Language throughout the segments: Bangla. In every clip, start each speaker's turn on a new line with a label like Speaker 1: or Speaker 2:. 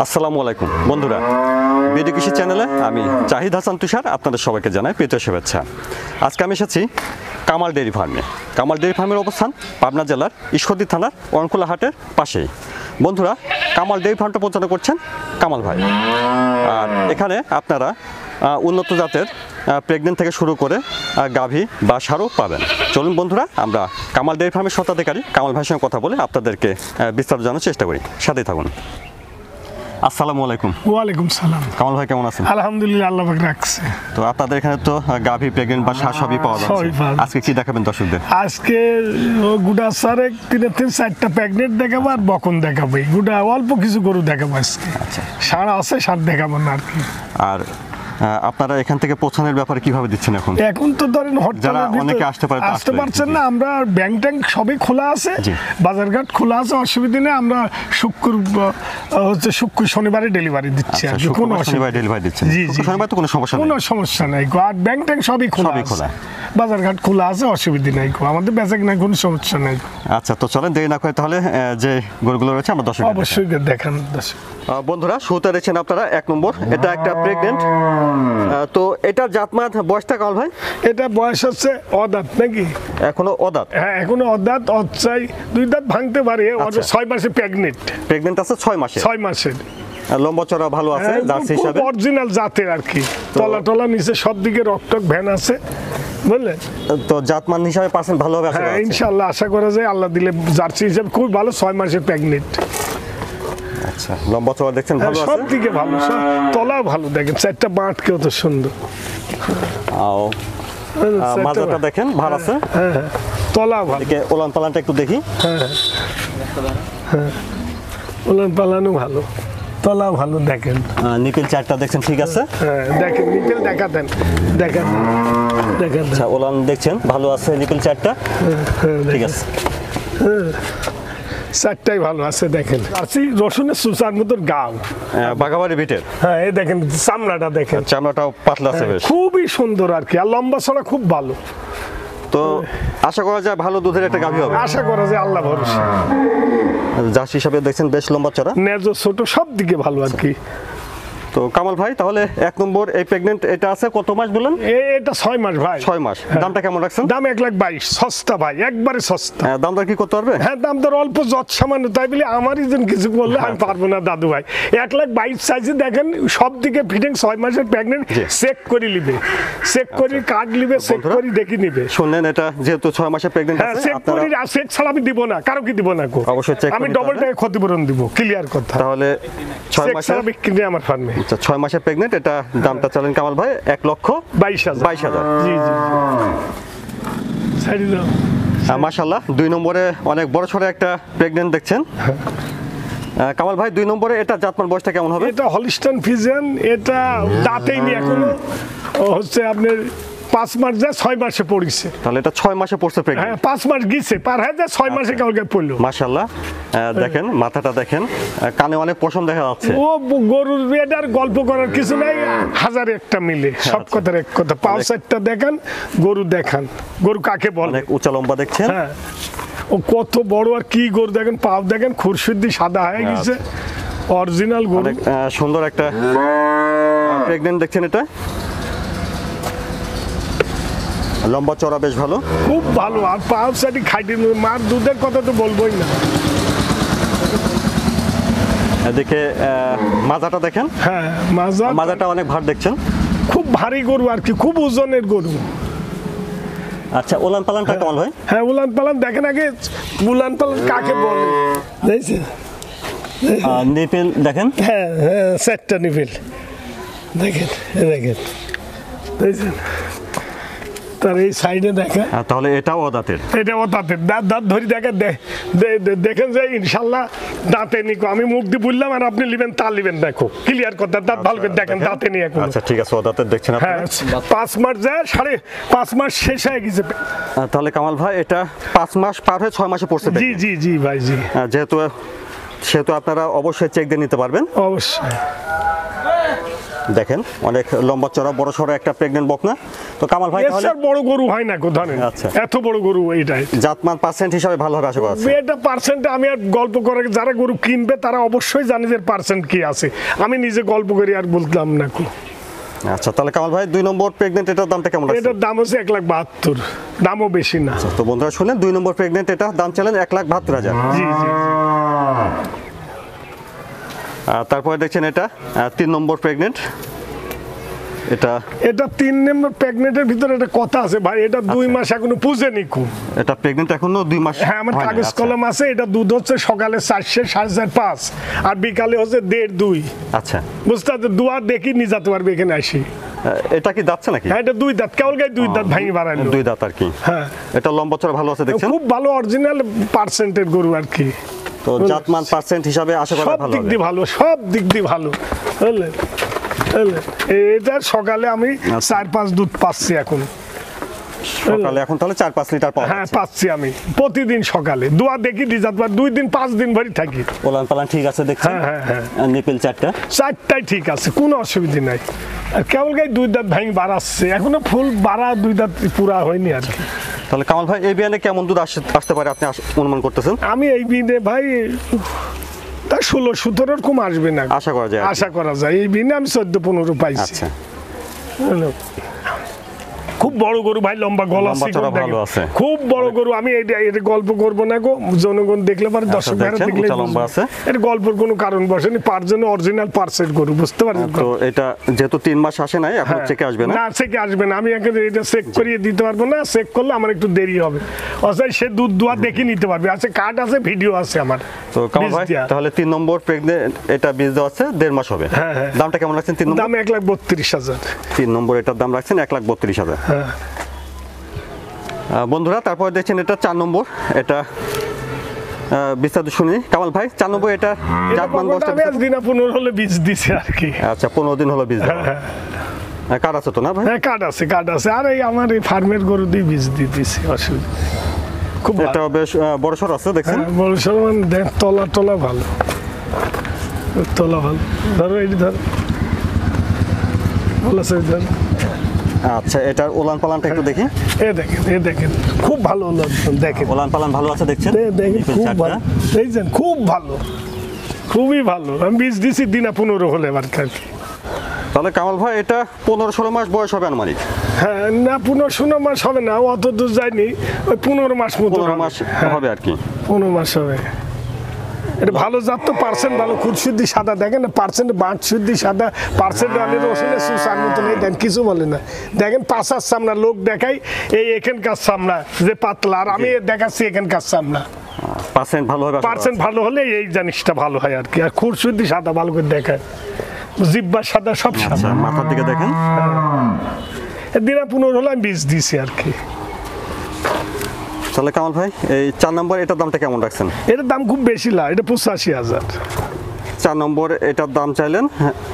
Speaker 1: আসসালামু আলাইকুম বন্ধুরা, বিডি কৃষি চ্যানেলে আমি জাহিদ হাসান তুষার আপনাদের সবাইকে জানাই প্রীতীয় শুভেচ্ছা। আজকে আমি এসেছি কামাল ডেইরি ফার্মে। কামাল ডেইরি ফার্মের অবস্থান পাবনা জেলার ঈশ্বরদী থানার অরনকুলা হাটের পাশেই। বন্ধুরা, কামাল ডেইরি ফার্মটা পরিচালনা করছেন কামাল ভাই। আর এখানে আপনারা উন্নত জাতের প্রেগনেন্ট থেকে শুরু করে গাভী বা ষাঁড়ও পাবেন। চলুন বন্ধুরা, আমরা কামাল ডেইরি ফার্মের স্বত্বাধিকারী কামাল ভাইয়ের সঙ্গে কথা বলে আপনাদেরকে বিস্তারিত জানার চেষ্টা করি। সাথেই থাকুন। আসসালামু আলাইকুম।
Speaker 2: ওয়ালাইকুম সালাম।
Speaker 1: কামাল ভাই কেমন আছেন?
Speaker 2: আলহামদুলিল্লাহ, আল্লাহ পাক রাখছে।
Speaker 1: তো আপনাদের এখানে তো গাভী প্রেগনেন্ট বা ষাঁড় সবই পাওয়া যাচ্ছে। আজকে কি দেখাবেন দর্শকদের?
Speaker 2: আজকে গুড়া সারে তিন চারটা প্রেগনেন্ট দেখাবো আর বকন দেখাবো। গুড়া অল্প কিছু গরু দেখাবো আজকে।
Speaker 1: আচ্ছা,
Speaker 2: ষাঁড় আছে, ষাঁড় দেখাবো না আর কি।
Speaker 1: আর আপনারা এখান থেকে পৌঁছানোর ব্যাপারে কিভাবে দিচ্ছেন এখন?
Speaker 2: এখন তো ধরেন
Speaker 1: যারা অনেকে আসতে
Speaker 2: পারছেন না, আমরা ব্যাংক ট্যাঙ্ক সবই খোলা আছে, বাজারঘাট খোলা আছে, অসুবিধা নেই। আমরা শুক্র শনিবারে ডেলিভারি দিচ্ছি।
Speaker 1: শনিবার ডেলিভারি দিচ্ছেন? জি জি, শনিবার তো কোনো
Speaker 2: সমস্যা নাই। আর ব্যাংক ট্যাঙ্ক সবই খোলা, বাজারঘাট খোলা আছে, অসুবিধা নাই। আমাদের বেচা কিনা কোনো সমস্যা নাই।
Speaker 1: আচ্ছা, তো চলেন দেরি না করে তাহলে যে গরুগুলো রয়েছে আমরা দর্শক
Speaker 2: অবশ্যই দেখান।
Speaker 1: বন্ধুরা, শুরুতে রয়েছেন আপনারা 1 নম্বর, এটা একটা প্রেগনেন্ট। তো এটা জাতমান বয়সটা কাল ভাই?
Speaker 2: এটা বয়স হচ্ছে অদাঁত নাকি?
Speaker 1: এখনো অদাঁত?
Speaker 2: হ্যাঁ, এখনো অদাঁত। অচ্ছাই 2 দাঁত ভাঙতে পারে। 6 মাসে প্রেগনেন্ট আছে। 6 মাসের
Speaker 1: লম্বা চড়া ভালো আছে, জার্সি হিসাবে
Speaker 2: অরিজিনাল জাতের আর কি। তলা নিচে সব দিকে রকটক ভ্যান আছে, বুঝলেন?
Speaker 1: তো জাতমান হিসাবে পার্সেন্ট ভালো হবে?
Speaker 2: হ্যাঁ, ইনশাআল্লাহ আশা করা যায়। আল্লাহ দিলে জার্সি হিসাবে খুব ভালো। 6 মাসের প্রেগনেন্ট।
Speaker 1: আচ্ছা, লম্বা চড়া দেখছেন ভালো আছে,
Speaker 2: সব দিকে ভালো, তলাও ভালো। দেখেন 4টা বাঁট কত সুন্দর।
Speaker 1: মাজাটা দেখেন ভালো আছে,
Speaker 2: তলা ভালো।
Speaker 1: ওলান পালানটা একটু দেখি।
Speaker 2: ওলান পালানো ভালো, তলা ভালো। দেখেন
Speaker 1: নিকেল চারটা দেখছেন ঠিক আছে?
Speaker 2: দেখেন নিকেল দেখাতেন।
Speaker 1: আচ্ছা, ওলান দেখছেন ভালো আছে, নিকেল চারটা ঠিক আছে।
Speaker 2: চারটাই ভালো আছে। দেখেন রসুনের সুসার মতন গাও,
Speaker 1: বাঘাবাড়ি বিটের।
Speaker 2: হ্যাঁ, এই দেখেন চামড়াটা দেখেন,
Speaker 1: চামড়াটাও পাতলা আছে বেশ,
Speaker 2: খুবই সুন্দর আর কি। আর লম্বা ছড়া খুব ভালো।
Speaker 1: তো আশা করা যায় ভালো দুধের একটা গাভী হবে।
Speaker 2: আশা করা যায়, আল্লাহ ভরসা।
Speaker 1: জার্সি হিসাবে দেখছেন বেশ লম্বা চড়া,
Speaker 2: নেজো ছোট, সব দিকে ভালো আর কি।
Speaker 1: তো কামাল ভাই, তাহলে 1 নম্বর এই প্রেগনেন্ট, এটা আছে কত মাস বলেন?
Speaker 2: এটা 6 মাস ভাই।
Speaker 1: 6 মাস। দামটা কেমন রাখছেন?
Speaker 2: দাম 1,22,000। সস্তা ভাই, একবারে সস্তা।
Speaker 1: দাম দর কি করতে পারবে?
Speaker 2: হ্যাঁ, দাম দর অল্প যত সামান্য। তাই বলে আমারই যেন কিছু বললে আমি পারবো না দাদু ভাই। 1,22,000 চাইছে। দেখেন সব দিকে ফিটিং। 6 মাসের প্রেগনেন্ট, চেক করে নিবে, চেক করে কার্ড নিবে, চেক করে দেখে নিবে।
Speaker 1: শুনলেন, এটা যেহেতু 6 মাসের প্রেগনেন্ট আছে,
Speaker 2: চেক করে। আর চেক ছাড়া আমি দিব না, কারো কি দিব না গো।
Speaker 1: অবশ্যই চেক,
Speaker 2: আমি ডবল টাকা ক্ষতিপূরণ দিব, ক্লিয়ার কথা।
Speaker 1: তাহলে 6 মাসের
Speaker 2: বিক্রি নেই আমার ফার্মে।
Speaker 1: আচ্ছা, 6 মাসের প্রেগনেন্ট, এটা দামটা চলেন কামাল ভাই 1,22,000।
Speaker 2: জি জি,
Speaker 1: মাশাআল্লাহ। 2 নম্বরে অনেক বড় সড়ো একটা প্রেগনেন্ট দেখছেন কামাল ভাই। 2 নম্বরে এটা জাতমান বয়সটা কেমন হবে?
Speaker 2: এটা হলিস্টাইন ফ্রিজিয়ান। এটা দাঁতেই নি এখনো, হচ্ছে আপনার 5 মাস যায়, 6 মাসে পড়িছে।
Speaker 1: তাহলে এটা 6 মাসে পড়ছে প্রেগনেন্ট?
Speaker 2: হ্যাঁ, 5 মাস গিয়েছে, পার হয়ে যায়, 6 মাসে কালকে পড়লো।
Speaker 1: মাশাআল্লাহ। দেখেন মাথাটা দেখেন, কানে অনেক পশম দেখা যাচ্ছে।
Speaker 2: ও গরুর এটার গল্প করার কিছু নাই, হাজারে একটা মিলে। সব কথার এক কথা। পাও সাইডটা দেখান, গরু দেখান, গরু কাকে বলে।
Speaker 1: অনেক উঁচা লম্বা দেখছেন।
Speaker 2: হ্যাঁ, ও কত বড় আর কি গরু দেখেন। পাও দেখেন, খুরশুদ্দি সাদা হয়ে গেছে, অরিজিনাল গরু।
Speaker 1: অনেক সুন্দর একটা প্রেগনেন্ট দেখছেন। এটা লম্বা চড়া বেশ ভালো,
Speaker 2: খুব ভালো। আর পাও সাইডে খাইটি, মার দুধের কথা তো বলবোই না।
Speaker 1: এদিকে মাজাটা দেখেন।
Speaker 2: হ্যাঁ,
Speaker 1: মাজাটা অনেক ভার দেখছেন,
Speaker 2: খুব ভারী গরু আর কি, খুব ওজনের গরু।
Speaker 1: আচ্ছা, উলান পালানটা কেমন হয়?
Speaker 2: হ্যাঁ, উলান পালান দেখেন আগে। উলান পালান কাকে বলে দেখছেন?
Speaker 1: নিপেল দেখেন।
Speaker 2: হ্যাঁ হ্যাঁ, 4টা নিপেল দেখেন, দেখেন দেখছেন। তার এই সাইডে দেখেন।
Speaker 1: তাহলে এটাও দাঁতের?
Speaker 2: এটাও দাঁতের। দাঁত ধরি দেখেন, দেখেন যে ইনশাল্লাহ দাঁতে নিকো। আমি মুখ দিয়ে বললাম আর আপনি লিবেন, তা লিবেন। দেখো ক্লিয়ার কথা, দাঁত ভালো করে দেখেন, দাঁতে নিয়ে।
Speaker 1: আচ্ছা ঠিক আছে, দাঁতের দেখছেন।
Speaker 2: হ্যাঁ, 5 মাস যায়, 5.5 মাস শেষ হয়ে গেছে।
Speaker 1: তাহলে কামাল ভাই, এটা 5 মাস পার হয়ে 6 মাসে পড়ছে?
Speaker 2: জি জি জি ভাই, জি।
Speaker 1: যেহেতু আপনারা অবশ্যই চেক দিয়ে নিতে পারবেন।
Speaker 2: অবশ্যই।
Speaker 1: দেখেন অনেক লম্বা চড়া বড় সড়ো একটা প্রেগনেন্ট বকনা। তো কামাল ভাই তাহলে
Speaker 2: এর বড় গরু হয় না কোথায়,
Speaker 1: আচ্ছা
Speaker 2: এত বড় গরু এইটাই
Speaker 1: জাতমান পার্সেন্ট হিসাবে ভালো হবে আশা করা যাচ্ছে।
Speaker 2: এটা পার্সেন্ট আমি আর গল্প করে, যারা গরু কিনবে তারা অবশ্যই জানে যে পার্সেন্ট কি আছে, আমি নিজে গল্প করি আর বলতাম না।
Speaker 1: আচ্ছা তাহলে কামাল ভাই 2 নম্বর প্রেগনেন্ট এটার দামটা কেমন আছে?
Speaker 2: এটার দাম হচ্ছে 1,72,000, দামও বেশি না।
Speaker 1: তো বন্ধুরা শুনলেন 2 নম্বর প্রেগনেন্ট এটা দাম চাইলেন 1,72,000।
Speaker 2: জি জি।
Speaker 1: তারপরে দেখছেন এটা 3 নম্বর প্রেগনেন্ট,
Speaker 2: এটা 3 নম্বর প্রেগনেন্টের ভিতরে একটা কথা আছে ভাই, এটা 2 মাস এখনো পুজেনি খুব।
Speaker 1: এটা প্রেগনেন্ট এখনো 2 মাস।
Speaker 2: হ্যাঁ আমার কাগজ কলম আছে। এটা দুধ হচ্ছে সকালে 400, 4.5, 5 আর বিকালে হচ্ছে 1.5, 2।
Speaker 1: আচ্ছা
Speaker 2: বুঝতে পারছো, দুয়ার দেখি নিয়ে যেতে পারবে এখানে আসি।
Speaker 1: এটা কি দাঁতছে নাকি?
Speaker 2: হ্যাঁ এটা 2 দাঁত, কেবল গায়ে 2 দাঁত ভাঙি বাড়াইলো।
Speaker 1: 2 দাঁত আর কি।
Speaker 2: হ্যাঁ
Speaker 1: এটা লম্বা চড়া ভালো আছে দেখছেন,
Speaker 2: খুব ভালো অরিজিনাল পার্সেন্টের গরু আর কি।
Speaker 1: তো জাতমান পার্সেন্ট হিসাবে আশা করা
Speaker 2: সব
Speaker 1: ভালো
Speaker 2: দিক
Speaker 1: হবে।
Speaker 2: দিয়ে ভালো, সব দিক দিয়ে ভালো, বুঝলেন? এটা সকালে আমি 4-5 দুধ পাচ্ছি এখন।
Speaker 1: সকালে এখন তাহলে 4-5 লিটার পাওয়া
Speaker 2: হ্যাঁ
Speaker 1: যাচ্ছে।
Speaker 2: পাচ্ছি আমি প্রতিদিন সকালে। দোয়া দেখি ডিজাত 2 দিন 5 দিন ভরি থাকি।
Speaker 1: ওলান পালান ঠিক আছে দেখছেন।
Speaker 2: হ্যাঁ হ্যাঁ
Speaker 1: আর নিপেল 4টা
Speaker 2: 4টাই ঠিক আছে, কোনো অসুবিধা নাই। আর কেবল গায়ে 2 দাঁত ভাঙি বাড়াচ্ছে, এখনো ফুল বাড়া 2 দাঁত পুরা হয়নি আর কি।
Speaker 1: তাহলে কামাল ভাই এই বিয়ানে কেমন দুধ আসতে পারে আপনি অনুমান করতেছেন?
Speaker 2: আমি এই বিনে ভাই তা 16-17 কম আসবে না
Speaker 1: আশা করা যায়।
Speaker 2: আশা করা যায়। এই বিনে আমি 14-15 পাইছি।
Speaker 1: আচ্ছা
Speaker 2: খুব বড় গরু ভাই, লম্বা গলা
Speaker 1: ভালো আছে,
Speaker 2: খুব বড় গরু। আমি এটা গল্প করবো না গো, জনগণ দেখলে পারে, দর্শক ভাইরা দেখলে
Speaker 1: লম্বা আছে।
Speaker 2: এটা গল্পের কোনো কারণ বসেনি, পার জন্য অরিজিনাল পার্সেন্ট গরু, বুঝতে পারছেন?
Speaker 1: তো এটা যেহেতু 3 মাস আসে নাই এখন চেকে আসবে না।
Speaker 2: না চেকে আসবে না, আমি এখানে এটা চেক করিয়ে দিতে পারবো না। চেক করলে আমার একটু দেরি হবে, অর্থাৎ সে দুধ দোয়া দেখে নিতে পারবে। আছে কার্ড আছে, ভিডিও আছে আমার।
Speaker 1: তো কামাল ভাই তাহলে 3 নম্বর প্রেগনেন্ট এটা বীজ দেওয়া আছে 1.5 মাস হবে। দামটা কেমন রাখছেন? 3 নম্বর
Speaker 2: দাম 1,32,000।
Speaker 1: 3 নম্বর এটার দাম রাখছেন 1,32,000।
Speaker 2: হ্যাঁ
Speaker 1: বন্ধুরা তারপর দেখছেন এটা 4 নম্বর, এটা বিস্তারিত শুনি কামাল ভাই। 4 নম্বর এটা জাতমান বয়সটা
Speaker 2: আমি আজ দিন 15 হলে বীজ দিছি আর কি।
Speaker 1: আচ্ছা 15 দিন হলো বীজ দেওয়া। কার্ড আছে তো না ভাই?
Speaker 2: হ্যাঁ কার্ড আছে, কার্ড আছে। আর এই আমার এই ফার্মের গরু দিয়ে বীজ দিয়ে দিছি, অসুবিধা। খুব
Speaker 1: এটা বেশ বড় সড় আছে দেখছেন।
Speaker 2: বড় সড় মানে দেখ, তলা ভালো, তলা ভালো। ধরো এইটি ধরো, ভালো আছে ধরো।
Speaker 1: আচ্ছা এটার ওলান পালানটা একটু দেখি।
Speaker 2: এ দেখেন খুব ভালো দেখেন,
Speaker 1: ওলান পালান ভালো আছে দেখছেন।
Speaker 2: দেখেন খুব ভালো, দেখছেন খুব ভালো, খুবই ভালো। আমি বীজ দিছি দিনা 15 হলে এবার আর কি।
Speaker 1: তাহলে কামাল ভাই এটা 15-16 মাস বয়স হবে আনুমানিক।
Speaker 2: হ্যাঁ না 15-16 মাস হবে না, অত দূর যায়নি, ওই 15 মাস মতো
Speaker 1: 15 মাস হবে আর কি।
Speaker 2: 15 মাস হবে। এটা ভালো জাত তো, পার্সেন্ট ভালো, খুরশুদ্ধি সাদা। দেখেন না পার্সেন্ট, বাঁট শুদ্ধি সাদা, পার্সেন্ট রানের ওষুধের সুসার মতো নেই। দেন কিছু বলে না, দেখেন পাশার সামনা লোক দেখাই এই এখানকার সামনা যে পাতলা, আর আমি দেখাচ্ছি এখানকার সামনা।
Speaker 1: পার্সেন্ট ভালো হবে,
Speaker 2: পার্সেন্ট ভালো হলে এই জিনিসটা ভালো হয় আর কি। আর খুরশুদ্ধি সাদা ভালো করে দেখায়, জিব্বা সাদা, সব সাদা।
Speaker 1: মাথার দিকে দেখেন।
Speaker 2: দিনা 15 হলে আমি বীজ দিছি আর কি।
Speaker 1: তাহলে কামাল ভাই এই 4 নম্বর এটার দামটা কেমন রাখছেন?
Speaker 2: এটার দাম খুব বেশি না, এটা 85,000।
Speaker 1: 4 নম্বর এটার দাম চাইলেন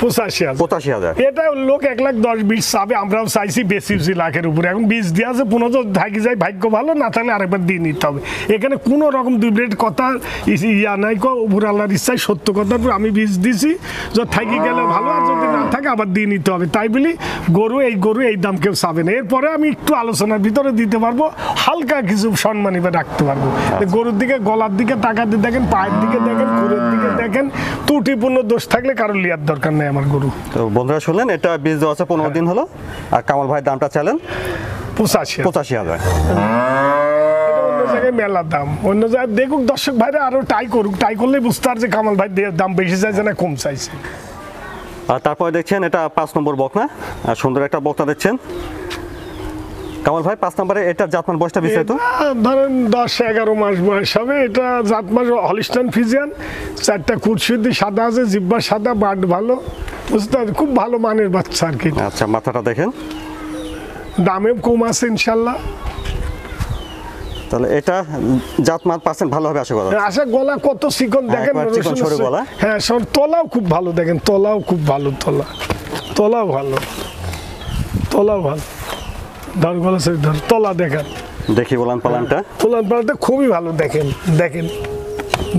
Speaker 2: 85,000। এটা লোক 1,10,20 চাবে, আমরাও চাইছি বেশি লাখের উপরে। এখন বীজ দিয়ে আছে 15 থাকি যায়, ভাগ্য ভালো না থাকলে আরেকবার দিয়ে নিতে হবে। এখানে কোনো রকম দুই কথা ইয়া নাই, উপর আল্লাহর ইচ্ছায় সত্য কথার উপর আমি বীজ দিছি। যদি থাকি গেলে ভালো, আর যদি না থাকে আবার দিয়ে নিতে হবে। তাই বলি গরু এই দাম কেউ চাবে না। এরপরে আমি একটু আলোচনার ভিতরে দিতে পারবো, হালকা কিছু সম্মানী রাখতে পারবো। গরুর দিকে, গলার দিকে তাকাতে দেখেন, পায়ের দিকে দেখেন, খুরের দিকে দেখেন, ত্রুটিপূর্ণ দোষ থাকলে কারোর লিয়ার দরকার নেই আমার গরু।
Speaker 1: তো বন্ধুরা শুনলেন, এটা বীজ দেওয়া আছে 15 দিন হলো, আর কামাল ভাই দামটা চাইলেন 85,000।
Speaker 2: অন্য জায়গায় মেলা দাম, অন্য জায়গায় দেখুক দর্শক ভাইরা, আরো ট্রাই করুক, ট্রাই করলেই বুঝতে পারছে কামাল ভাই দাম বেশি চাইছে না কম চাইছে।
Speaker 1: আর তারপরে দেখছেন এটা 5 নম্বর বকনা, আর সুন্দর একটা বকনা দেখছেন কামাল ভাই। 5 নম্বরে এটা জাতমান বয়সটা বিস্তারিত
Speaker 2: ধরেন 10-11 মাস বয়স হবে। এটা জাতমান হলিস্টাইন ফ্রিজিয়ান, 4টা কুটশুদ্ধি সাদা আছে, জিব্বা সাদা, বাট ভালো, বুঝতে পারছি খুব ভালো মানের বাচ্চা আর কি।
Speaker 1: আচ্ছা মাথাটা দেখেন,
Speaker 2: দামে কম আছে ইনশাল্লাহ।
Speaker 1: তাহলে এটা জাতমান পার্সেন্ট ভালো হবে আশা করা।
Speaker 2: আশা গলা কত চিকন দেখেন, হ্যাঁ তলাও খুব ভালো দেখেন, তলাও খুব ভালো, তলাও ভালো, তলাও ভালো। ধর গলা ধর তলা দেখেন,
Speaker 1: দেখি ওলান পালানটা।
Speaker 2: ওলান পালানটা খুবই ভালো, দেখেন দেখেন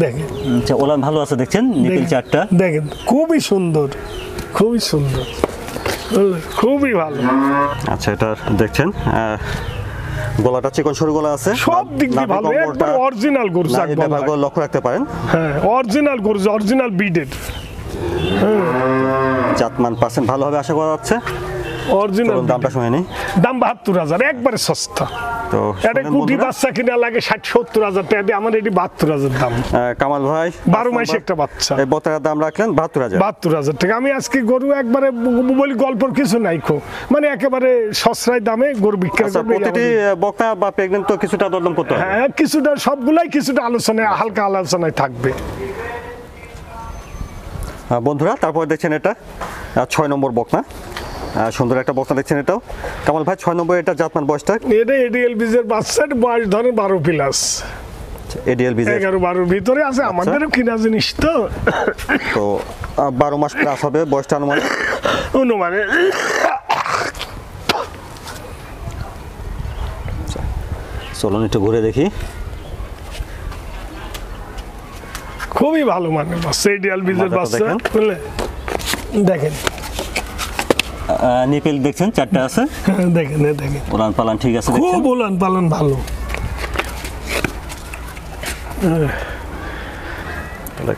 Speaker 2: দেখেন।
Speaker 1: আচ্ছা ওলান ভালো আছে দেখছেন, নিপিল 4টা
Speaker 2: দেখেন খুবই সুন্দর, খুবই সুন্দর। খুবই ভালো।
Speaker 1: আচ্ছা, এটা দেখছেন গলাটা চিকন সরু গলা আছে,
Speaker 2: সব দিক দিয়ে ভালো, একবার অরিজিনাল গরু।
Speaker 1: এই ব্যাপারগুলো লক্ষ্য রাখতে পারেন।
Speaker 2: হ্যাঁ, অরিজিনাল গরু, অরিজিনাল বিডের।
Speaker 1: জাতমান পার্সেন্ট ভালো হবে আশা করা যাচ্ছে।
Speaker 2: অরিজিনাল
Speaker 1: দামটা শুনে নিই।
Speaker 2: দাম ৭২,০০০, একবারে সস্তা।
Speaker 1: তো
Speaker 2: এটা কুটি বাচ্চা কিনা লাগে ৬০-৭০,০০০ টাকা দিয়ে, আমার এটি ৭২,০০০ দাম।
Speaker 1: কামাল ভাই
Speaker 2: ১২ মাসে একটা বাচ্চা,
Speaker 1: এই বতার দাম রাখলেন ৭২,০০০।
Speaker 2: ৭২,০০০ টাকা। আমি আজকে গরু একবারে বলি গল্পর কিছু নাই খো, মানে একেবারে সস্তায় দামে গরু বিক্রি করবে।
Speaker 1: প্রতিটি বকনা বা প্রেগন্যান্ট তো কিছুটা দরদাম করতে হবে।
Speaker 2: হ্যাঁ, কিছুটা, সবগুলাই কিছুটা আলোচনায়, হালকা আলোচনায় থাকবে।
Speaker 1: বন্ধুরা, তারপর দেখছেন এটা ৬ নম্বর বকনা, সুন্দর একটা বকনা দেখছেন। এটাও কামাল ভাই ৬ নম্বর, এটা জাতমান বয়সটা?
Speaker 2: এটা এডিএল বীজের বাচ্চা, বয়স ধরেন 12 প্লাস।
Speaker 1: এডিএল বীজ
Speaker 2: 11-12 ভিতরে আছে, আমাদেরও কিনা জিনিস তো।
Speaker 1: 12 মাস প্লাস হবে বয়সটা অনুমান। চলুন একটু ঘুরে দেখি।
Speaker 2: খুবই ভালো মানে বাচ্চা, এডিএল বীজের বাচ্চা। দেখেন
Speaker 1: নিপেল দেখছেন 4টা আছে।
Speaker 2: দেখেন দেখেন,
Speaker 1: উলান পালান ঠিক আছে,
Speaker 2: খুব উলান পালান ভালো।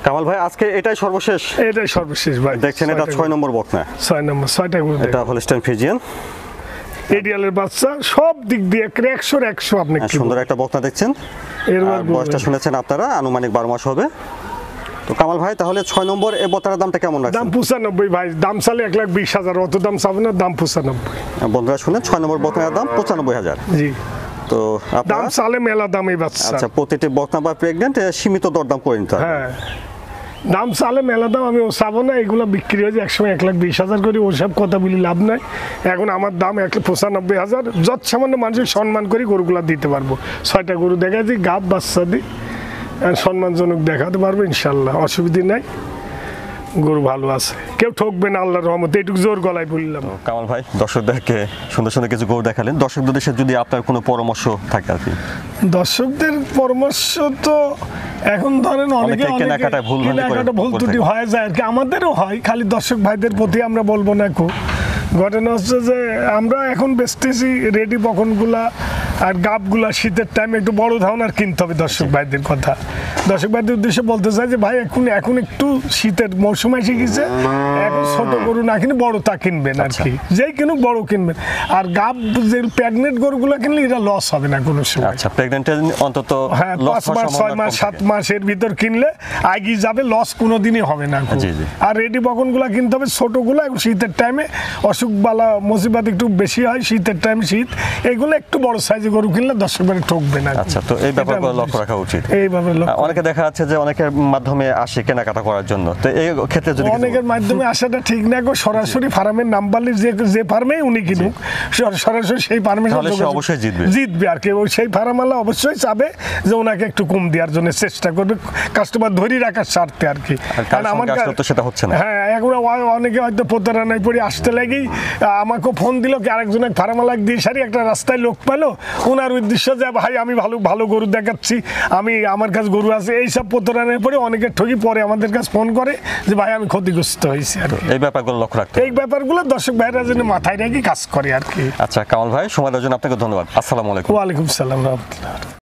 Speaker 1: কামাল ভাই আজকে এটাই সর্বশেষ?
Speaker 2: এটাই সর্বশেষ ভাই।
Speaker 1: দেখছেন এটা 6 নম্বর বকনা,
Speaker 2: 6 নম্বর, 6টা গরু।
Speaker 1: এটা হলস্টাইন ফ্রিজিয়ান
Speaker 2: এডিএলের বাচ্চা, সব দিক দিয়ে 100-100 আপনি।
Speaker 1: সুন্দর একটা বকনা দেখছেন। এর বয়সটা শুনেছেন আপনারা, আনুমানিক 12 মাস হবে। তো কামাল ভাই তাহলে 6 নম্বর এই বকনার দামটা কেমন রাখছেন?
Speaker 2: দাম 95 ভাই, দাম চালে 1,20,000, অত দাম চাবো না, দাম 95।
Speaker 1: বন্ধুরা শুনেন, 6 নম্বর বকনার দাম 95,000।
Speaker 2: জি,
Speaker 1: তো
Speaker 2: দাম চালে মেলা দাম এই বাচ্চা।
Speaker 1: আচ্ছা, প্রতিটি বকনা বা প্রেগন্যান্ট সীমিত দরদাম করে নিতে হবে।
Speaker 2: হ্যাঁ, দাম চালে মেলা দাম, আমি ও চাবো না। এগুলো বিক্রি হয়েছে একসময় 1,20,000 করে, ওসব কথা বলি লাভ নাই। এখন আমার দাম 1,95,000, যত সামান্য মানুষের সম্মান করি গরুগুলা দিতে পারবো। 6টা গরু দেখাচ্ছি, গাব বাচ্চা দিই, আর সম্মানজনক দেখাতে পারবো ইনশাল্লাহ, অসুবিধা নাই। গরু ভালো আছে, কেউ ঠকবে না আল্লাহর রহমতে, এইটুকু জোর গলায় বললাম।
Speaker 1: কামাল ভাই দর্শকদেরকে সুন্দর সুন্দর কিছু গরু দেখালেন, দর্শকদের দেশে যদি আপনার কোনো পরামর্শ থাকে আর কি?
Speaker 2: দর্শকদের পরামর্শ তো এখন ধরেন অনেকে
Speaker 1: কেনাকাটা ভুল
Speaker 2: ত্রুটি হয়ে যায় আর কি, আমাদেরও হয়, খালি দর্শক ভাইদের প্রতি আমরা বলবো না খুব। ঘটনা হচ্ছে যে আমরা এখন বেচতেছি রেডি বকনগুলা আর গাবগুলা, শীতের টাইমে একটু বড় ধরনের কিনতে হবে। দর্শক ভাইদের কথা, দর্শক ভাইদের উদ্দেশ্যে বলতে চাই যে ভাই এখন একটু শীতের মৌসুম এসে গেছে, এখন ছোট গরু না কিনে বড় তা কিনবেন আর কি, যেই কিনুক বড় কিনবেন। আর গাব যে প্রেগনেন্ট গরুগুলা কিনলে এটা লস হবে না কোনো সময়।
Speaker 1: আচ্ছা, প্রেগনেন্টের অন্তত
Speaker 2: 5 মাস 6 মাস 7 মাসের ভিতর কিনলে আগি যাবে, লস কোনোদিনই হবে না। আর রেডি বকনগুলা কিনতে হবে ছোটগুলা, শীতের টাইমে অসুখ বালা মুসিবত একটু বেশি হয়, শীতের টাইম শীত, এগুলো একটু বড় সাইজে গরু কিনলে দর্শক ভাই ঠকবে না।
Speaker 1: আচ্ছা, তো এই ব্যাপারগুলো লক্ষ্য রাখা উচিত।
Speaker 2: এইভাবে
Speaker 1: অনেকে দেখা যাচ্ছে যে অনেকের মাধ্যমে আসে কেনাকাটা করার জন্য, তো এই ক্ষেত্রে যদি
Speaker 2: অনেকের মাধ্যমে আসাটা ঠিক না গো, সরাসরি ফার্মের নাম বললে যে ফার্মেই উনি কিনুক, সরাসরি সেই ফার্মে
Speaker 1: অবশ্যই
Speaker 2: জিতবে আর কি। সেই ফার্মওয়ালা অবশ্যই চাবে যে ওনাকে একটু কম দেওয়ার জন্য চেষ্টা করবে, কাস্টমার ধরে রাখার স্বার্থে আর কি।
Speaker 1: কারণ আমার কাছে তো সেটা হচ্ছে না।
Speaker 2: হ্যাঁ, এখন অনেকে হয়তো প্রতারণায় পড়ে আসতে লাগেই আমাকে ফোন দিল কি আরেকজন ফার্মালাক দিয়ে সারি একটা রাস্তায় লোক পেলো, ওনার উদ্দেশ্য যে ভাই আমি ভালো গরু দেখাচ্ছি, আমার কাছে গরু আছে, এইসব প্রতারণায় পড়ে অনেকে ঠকি, পরে আমাদের কাছে ফোন করে যে ভাই আমি ক্ষতিগ্রস্ত হয়েছি আর কি।
Speaker 1: এই ব্যাপারগুলো লক্ষ্য রাখতে,
Speaker 2: এই ব্যাপারগুলো দর্শক ভাইরা যেন মাথায় রেখে কাজ করে আর কি।
Speaker 1: আচ্ছা কামাল ভাই, সময়ের জন্য আপনাকে ধন্যবাদ। আসসালামু আলাইকুম।
Speaker 2: ওয়ালাইকুম সালাম।